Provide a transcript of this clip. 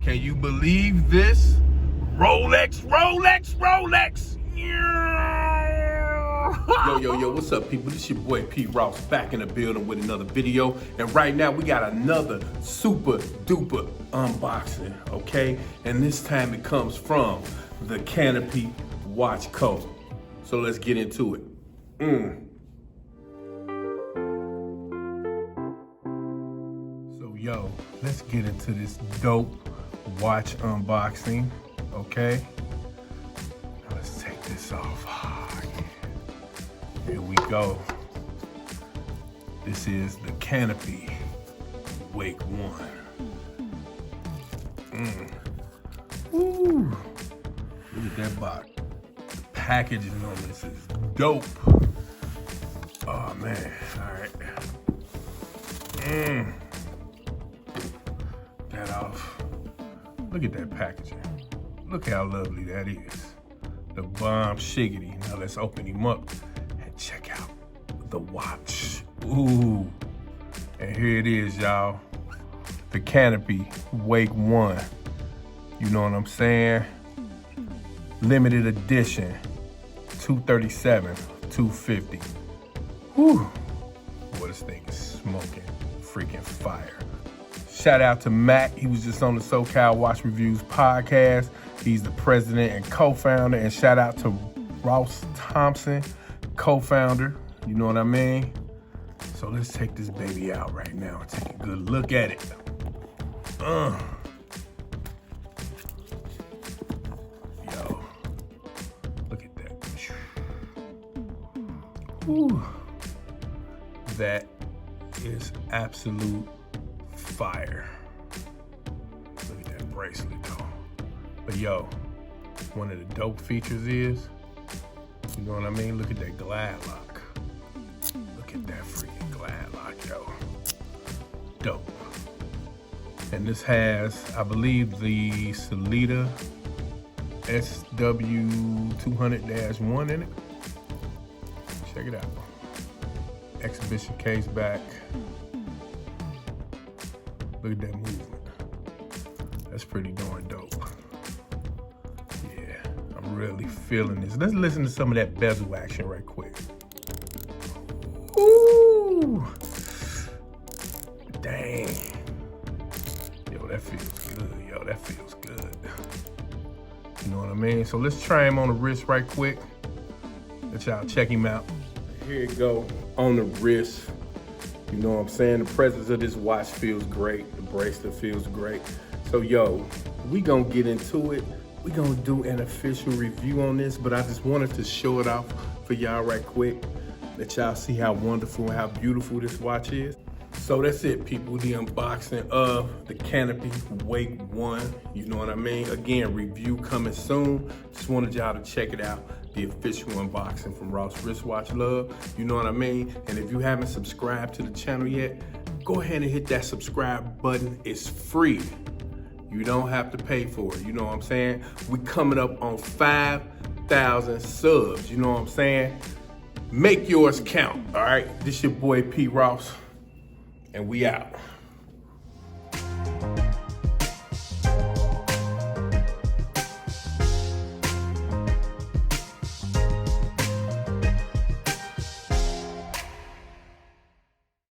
Can you believe this? Rolex, Rolex, Rolex. Yo, what's up, people? This your boy P. Ross back in the building with another video. And right now we got another super duper unboxing, okay? And this time it comes from the Canopy Watch Co. So let's get into it. So yo, let's get into this dope watch unboxing, okay? Now let's take this off. Here we go. This is the Canopy Wake 1. Woo! Look at that box. The packaging on this is dope. Oh man, all right. That off. Look at that packaging. Look how lovely that is. The bomb shiggity. Now let's open him up and check out the watch. Ooh. And here it is, y'all. The Canopy Wake 1. You know what I'm saying? Limited edition. 237, 250. Whew. Boy, this thing is smoking freaking fire. Shout out to Mac. He was just on the SoCal Watch Reviews podcast. He's the president and co-founder. And shout out to Ross Thompson, co-founder. You know what I mean? So let's take this baby out right now and take a good look at it. Yo, look at that. Whew. That is absolute fire. Look at that bracelet though. But yo, one of the dope features is, you know what I mean? Look at that glad lock. Look at that freaking glad lock, yo. Dope. And this has, I believe, the Salida SW200-1 in it. Check it out. Exhibition case back. Look at that movement. That's pretty darn dope. Yeah, I'm really feeling this. Let's listen to some of that bezel action right quick. Ooh! Dang. Yo, that feels good. Yo, that feels good. You know what I mean? So let's try him on the wrist right quick. Let y'all check him out. Here you go, on the wrist. You know what I'm saying? The presence of this watch feels great. The bracelet feels great. So yo, we gonna get into it. We gonna do an official review on this, but I just wanted to show it off for y'all right quick. Let y'all see how wonderful and how beautiful this watch is. So that's it, people, the unboxing of the Canopy Wake 1. You know what I mean? Again, review coming soon. Just wanted y'all to check it out. The official unboxing from Ross Wristwatch Love. You know what I mean? And if you haven't subscribed to the channel yet, go ahead and hit that subscribe button. It's free. You don't have to pay for it. You know what I'm saying? We coming up on 5,000 subs. You know what I'm saying? Make yours count, all right? This your boy P. Ross, and we out.